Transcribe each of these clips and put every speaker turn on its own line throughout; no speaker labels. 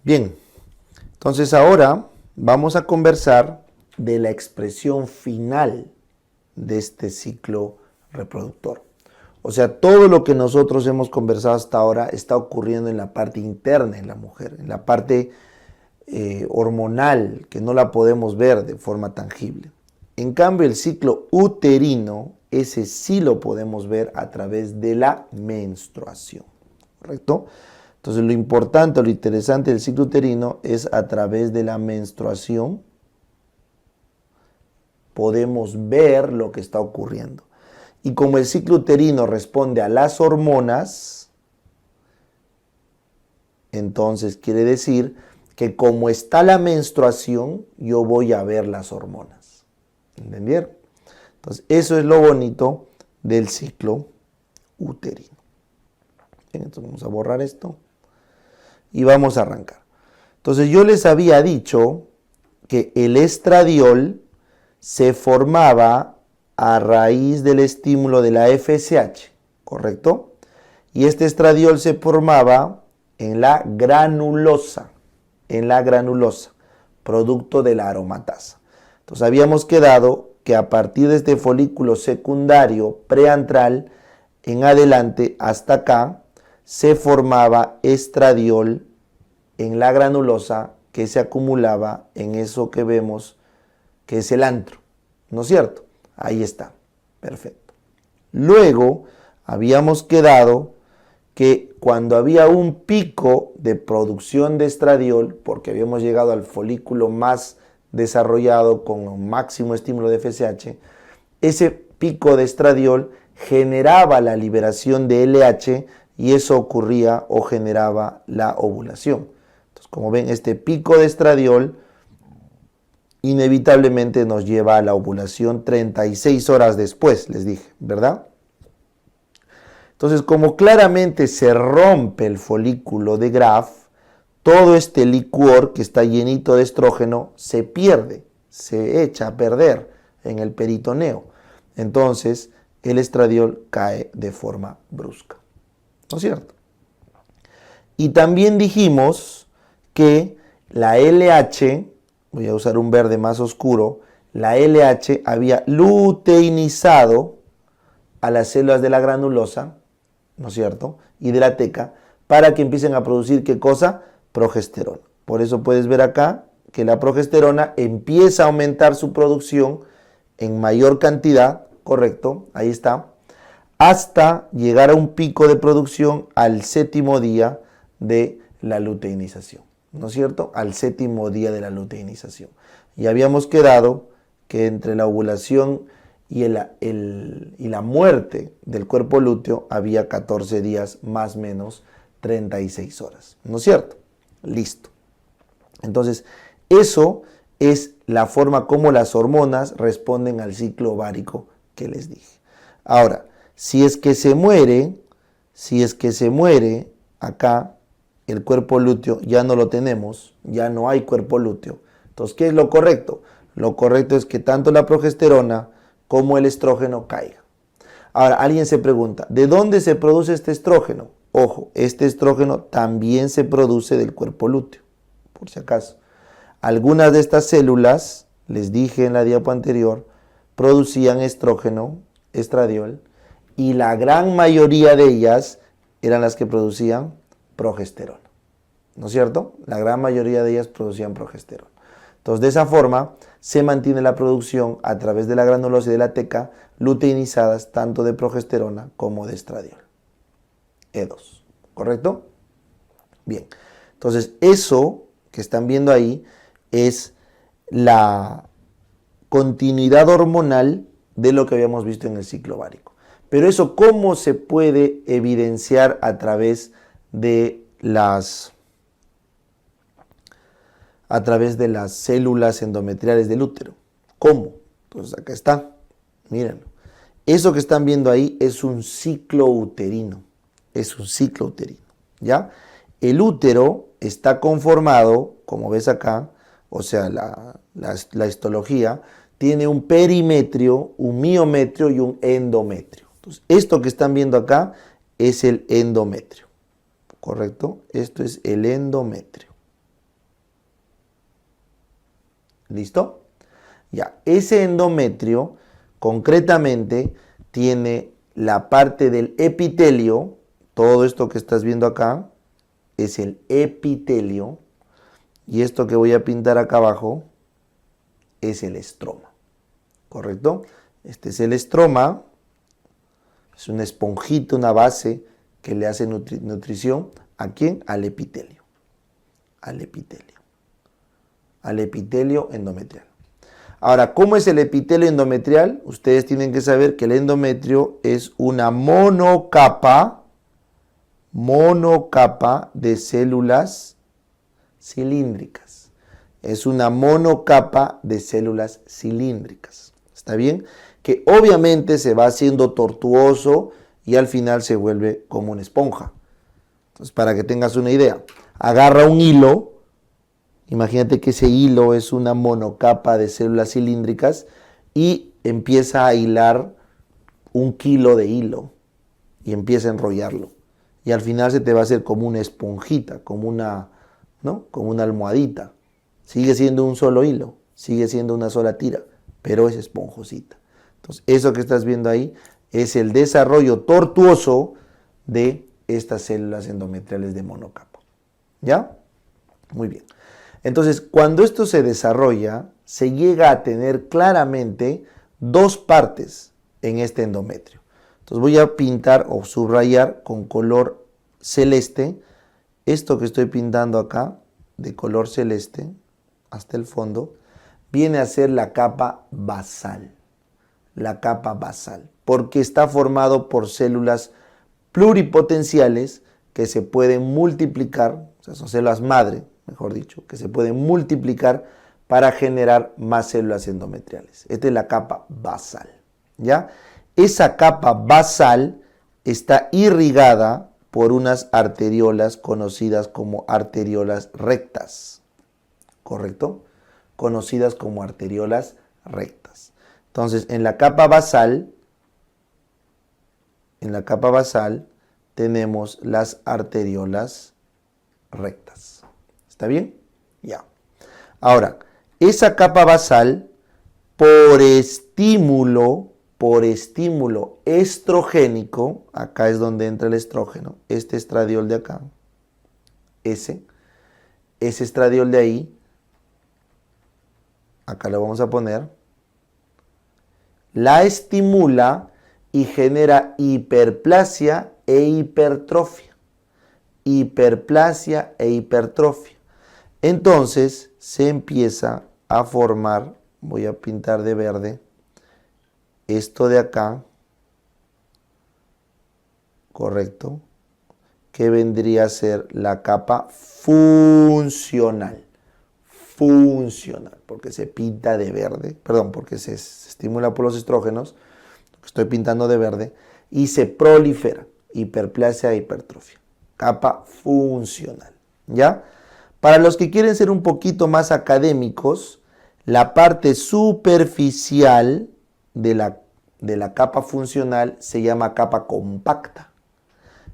Bien, entonces ahora vamos a conversar de la expresión final de este ciclo reproductor. O sea, todo lo que nosotros hemos conversado hasta ahora está ocurriendo en la parte interna en la mujer, en la parte hormonal, que no la podemos ver de forma tangible. En cambio, el ciclo uterino, ese sí lo podemos ver a través de la menstruación, ¿correcto? Entonces, lo importante, lo interesante del ciclo uterino es a través de la menstruación podemos ver lo que está ocurriendo. Y como el ciclo uterino responde a las hormonas, entonces quiere decir que como está la menstruación, yo voy a ver las hormonas. ¿Entendieron? Entonces, eso es lo bonito del ciclo uterino. Bien, entonces vamos a borrar esto y vamos a arrancar. Entonces, yo les había dicho que el estradiol se formaba a raíz del estímulo de la FSH, ¿correcto? Y este estradiol se formaba en la granulosa, producto de la aromatasa. Entonces habíamos quedado que a partir de este folículo secundario preantral en adelante hasta acá se formaba estradiol en la granulosa que se acumulaba en eso que vemos que es el antro, ¿no es cierto? Ahí está, perfecto. Luego habíamos quedado que cuando había un pico de producción de estradiol, porque habíamos llegado al folículo más desarrollado con un máximo estímulo de FSH, ese pico de estradiol generaba la liberación de LH y eso ocurría o generaba la ovulación. Entonces, como ven, este pico de estradiol inevitablemente nos lleva a la ovulación 36 horas después, les dije, ¿verdad? Entonces, como claramente se rompe el folículo de Graf, todo este licor que está llenito de estrógeno se pierde, se echa a perder en el peritoneo. Entonces, el estradiol cae de forma brusca. ¿No es cierto? Y también dijimos que la LH, voy a usar un verde más oscuro, la LH había luteinizado a las células de la granulosa, ¿no es cierto? Y de la teca, para que empiecen a producir, ¿qué cosa? Progesterona. Por eso puedes ver acá que la progesterona empieza a aumentar su producción en mayor cantidad, ¿correcto? Ahí está, hasta llegar a un pico de producción al 7º día de la luteinización, ¿no es cierto? Al 7º día de la luteinización. Y habíamos quedado que entre la ovulación y la muerte del cuerpo lúteo había 14 días más o menos 36 horas, ¿no es cierto? Listo. Entonces, eso es la forma como las hormonas responden al ciclo ovárico que les dije. Ahora, si es que se muere acá, el cuerpo lúteo ya no lo tenemos, ya no hay cuerpo lúteo. Entonces, ¿qué es lo correcto? Lo correcto es que tanto la progesterona como el estrógeno caiga. Ahora, alguien se pregunta, ¿de dónde se produce este estrógeno? Ojo, este estrógeno también se produce del cuerpo lúteo, por si acaso. Algunas de estas células, les dije en la diapo anterior, producían estrógeno, estradiol, y la gran mayoría de ellas eran las que producían progesterona, ¿no es cierto? La gran mayoría de ellas producían progesterona. Entonces, de esa forma, se mantiene la producción a través de la granulosa y de la teca luteinizadas tanto de progesterona como de estradiol. E2, ¿correcto? Bien, entonces eso que están viendo ahí es la continuidad hormonal de lo que habíamos visto en el ciclo ovárico. Pero eso, ¿cómo se puede evidenciar a través de las células endometriales del útero? ¿Cómo? Entonces acá está, mírenlo. Eso que están viendo ahí es un ciclo uterino, ¿ya? El útero está conformado, como ves acá, o sea, la histología, tiene un perimetrio, un miometrio y un endometrio. Entonces, esto que están viendo acá es el endometrio, ¿correcto? Esto es el endometrio. ¿Listo? Ya, ese endometrio concretamente tiene la parte del epitelio, todo esto que estás viendo acá es el epitelio, y esto que voy a pintar acá abajo es el estroma, ¿correcto? Este es el estroma, es una esponjita, una base que le hace nutrición, ¿a quién? Al epitelio, al epitelio, al epitelio endometrial. Ahora, ¿cómo es el epitelio endometrial? Ustedes tienen que saber que el endometrio es una monocapa de células cilíndricas. Es una monocapa de células cilíndricas. ¿Está bien? Que obviamente se va haciendo tortuoso y al final se vuelve como una esponja. Entonces, para que tengas una idea, agarra un hilo. Imagínate que ese hilo es una monocapa de células cilíndricas y empieza a hilar 1 kilo de hilo y empieza a enrollarlo. Y al final se te va a hacer como una esponjita, como una, ¿no? Como una almohadita. Sigue siendo un solo hilo, sigue siendo una sola tira, pero es esponjosita. Entonces, eso que estás viendo ahí es el desarrollo tortuoso de estas células endometriales de monocapa. ¿Ya? Muy bien. Entonces, cuando esto se desarrolla, se llega a tener claramente 2 partes en este endometrio. Entonces voy a pintar o subrayar con color celeste esto que estoy pintando acá, de color celeste, hasta el fondo, viene a ser la capa basal. La capa basal, porque está formado por células pluripotenciales que se pueden multiplicar, o sea, son células madre, mejor dicho, que se pueden multiplicar para generar más células endometriales. Esta es la capa basal, ¿ya? Esa capa basal está irrigada por unas arteriolas conocidas como arteriolas rectas, ¿correcto? Conocidas como arteriolas rectas. Entonces, en la capa basal tenemos las arteriolas rectas. ¿Está bien? Ya. Ahora, esa capa basal, por estímulo estrogénico, acá es donde entra el estrógeno, este estradiol de acá, ese estradiol de ahí, acá lo vamos a poner, la estimula y genera hiperplasia e hipertrofia. Hiperplasia e hipertrofia. Entonces se empieza a formar, voy a pintar de verde, esto de acá, correcto, que vendría a ser la capa funcional. Funcional, porque se pinta de verde, perdón, porque se estimula por los estrógenos, estoy pintando de verde, y se prolifera, hiperplasia e hipertrofia. Capa funcional, ¿ya? Para los que quieren ser un poquito más académicos, la parte superficial de la capa funcional se llama capa compacta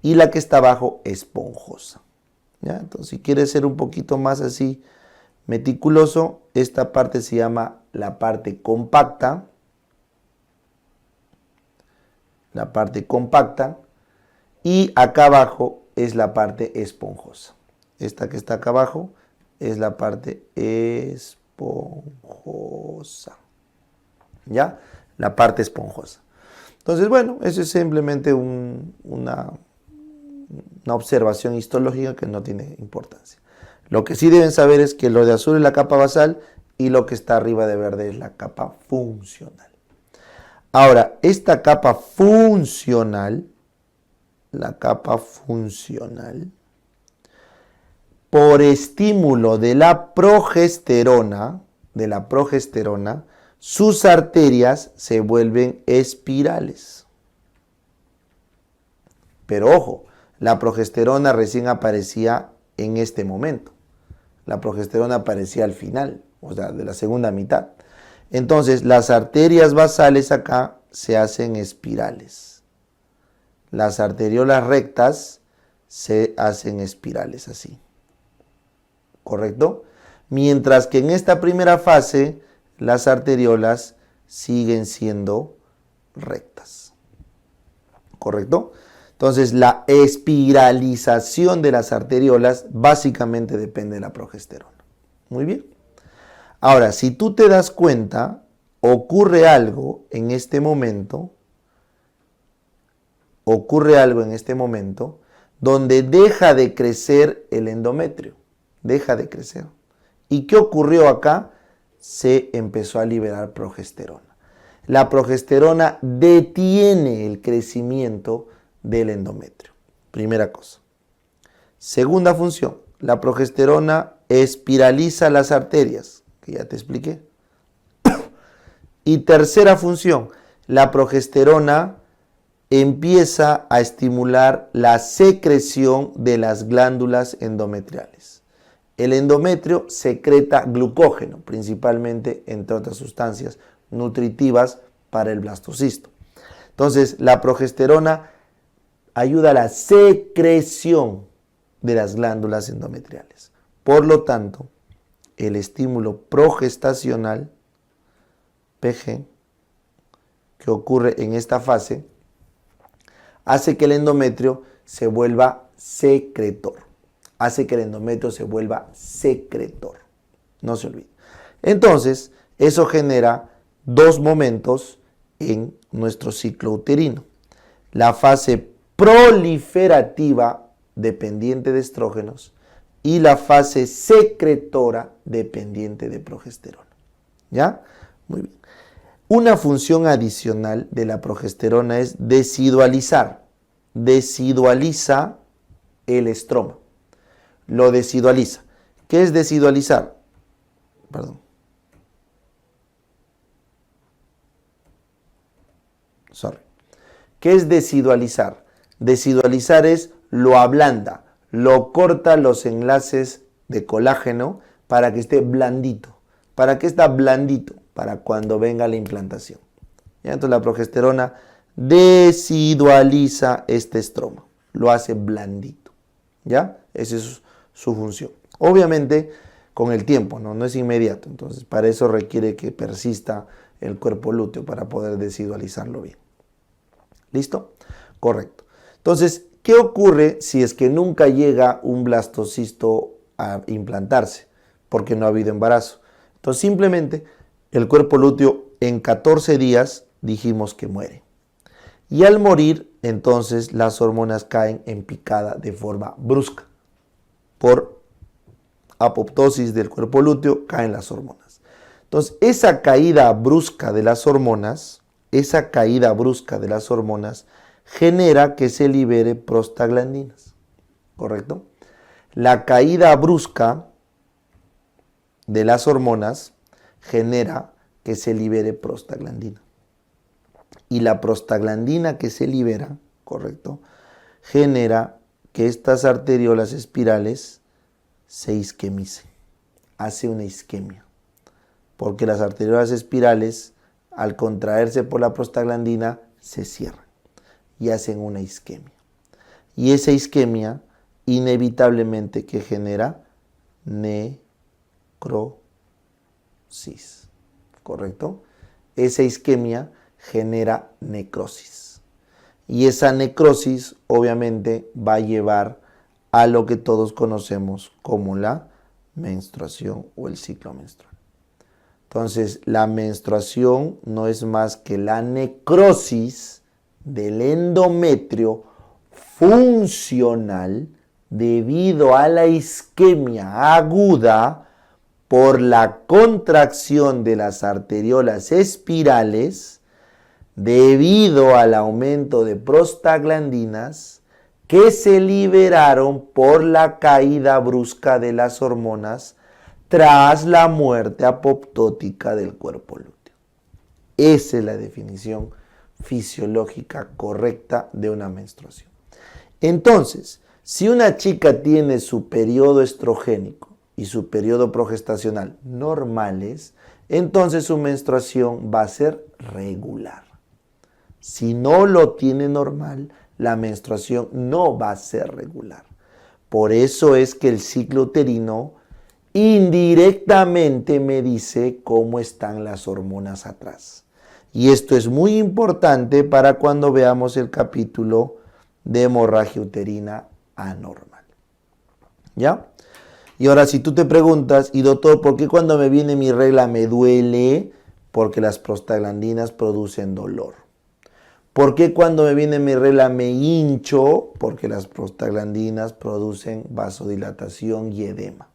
y la que está abajo esponjosa, ¿ya? Entonces, si quieres ser un poquito más así meticuloso, esta parte se llama la parte compacta, y acá abajo es la parte esponjosa. Esta que está acá abajo es la parte esponjosa, ¿ya? La parte esponjosa. Entonces, bueno, eso es simplemente una observación histológica que no tiene importancia. Lo que sí deben saber es que lo de azul es la capa basal y lo que está arriba de verde es la capa funcional. Ahora, esta capa funcional, por estímulo de la progesterona, sus arterias se vuelven espirales. Pero ojo, la progesterona recién aparecía en este momento. La progesterona aparecía al final, o sea, de la segunda mitad. Entonces, las arterias basales acá se hacen espirales. Las arteriolas rectas se hacen espirales así. ¿Correcto? mientras que en esta primera fase las arteriolas siguen siendo rectas. ¿Correcto? Entonces, la espiralización de las arteriolas básicamente depende de la progesterona. Muy bien. Ahora, si tú te das cuenta, ocurre algo en este momento donde deja de crecer el endometrio. Deja de crecer. ¿Y qué ocurrió acá? Se empezó a liberar progesterona. La progesterona detiene el crecimiento del endometrio. Primera cosa. Segunda función, la progesterona espiraliza las arterias, que ya te expliqué. Y tercera función, la progesterona empieza a estimular la secreción de las glándulas endometriales. El endometrio secreta glucógeno, principalmente, entre otras sustancias nutritivas para el blastocisto. Entonces, la progesterona ayuda a la secreción de las glándulas endometriales. Por lo tanto, el estímulo progestacional, PG, que ocurre en esta fase, hace que el endometrio se vuelva secretor. No se olvide. Entonces, eso genera dos momentos en nuestro ciclo uterino. La fase proliferativa dependiente de estrógenos y la fase secretora dependiente de progesterona. ¿Ya? Muy bien. Una función adicional de la progesterona es desidualizar. Desidualiza el estroma. Lo desidualiza. ¿Qué es desidualizar? ¿Qué es desidualizar? Desidualizar es lo ablanda, lo corta los enlaces de colágeno para que esté blandito. ¿Para qué está blandito? Para cuando venga la implantación. ¿Ya? Entonces la progesterona desidualiza este estroma, lo hace blandito. ¿Ya? Esa es su función. Obviamente con el tiempo, no es inmediato. Entonces para eso requiere que persista el cuerpo lúteo para poder desidualizarlo bien. ¿Listo? Correcto. Entonces, ¿qué ocurre si es que nunca llega un blastocisto a implantarse? Porque no ha habido embarazo. Entonces, simplemente el cuerpo lúteo en 14 días dijimos que muere. Y al morir, entonces las hormonas caen en picada de forma brusca. Por apoptosis del cuerpo lúteo caen las hormonas. Entonces, esa caída brusca de las hormonas genera que se libere prostaglandinas, ¿correcto? La caída brusca de las hormonas genera que se libere prostaglandina. Y la prostaglandina que se libera, ¿correcto?, genera que estas arteriolas espirales se isquemicen. Hace una isquemia. Porque las arteriolas espirales, al contraerse por la prostaglandina, se cierran y hacen una isquemia. Y esa isquemia, inevitablemente, que genera necrosis. ¿Correcto? Esa isquemia genera necrosis. Y esa necrosis, obviamente, va a llevar a lo que todos conocemos como la menstruación o el ciclo menstrual. Entonces, la menstruación no es más que la necrosis del endometrio funcional debido a la isquemia aguda por la contracción de las arteriolas espirales debido al aumento de prostaglandinas que se liberaron por la caída brusca de las hormonas tras la muerte apoptótica del cuerpo lúteo. Esa es la definición fisiológica correcta de una menstruación. Entonces, si una chica tiene su periodo estrogénico y su periodo progestacional normales, entonces su menstruación va a ser regular. Si no lo tiene normal, la menstruación no va a ser regular. Por eso es que el ciclo uterino indirectamente me dice cómo están las hormonas atrás. Y esto es muy importante para cuando veamos el capítulo de hemorragia uterina anormal. ¿Ya? Y ahora si tú te preguntas, y doctor, ¿por qué cuando me viene mi regla me duele? Porque las prostaglandinas producen dolor. ¿Por qué cuando me viene mi regla me hincho? Porque las prostaglandinas producen vasodilatación y edema.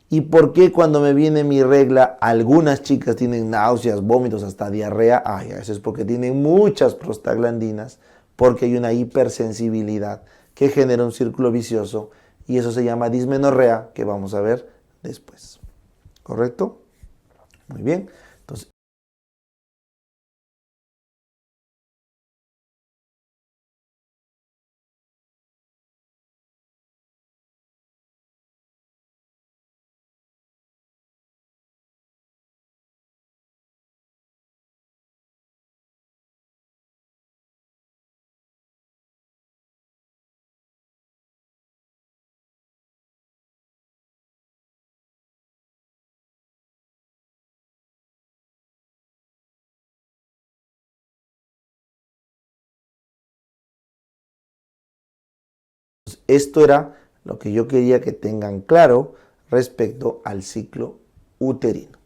¿Y por qué cuando me viene mi regla algunas chicas tienen náuseas, vómitos, hasta diarrea? Ay, eso es porque tienen muchas prostaglandinas, porque hay una hipersensibilidad que genera un círculo vicioso y eso se llama dismenorrea, que vamos a ver después. ¿Correcto? Muy bien. Entonces, esto era lo que yo quería que tengan claro respecto al ciclo uterino.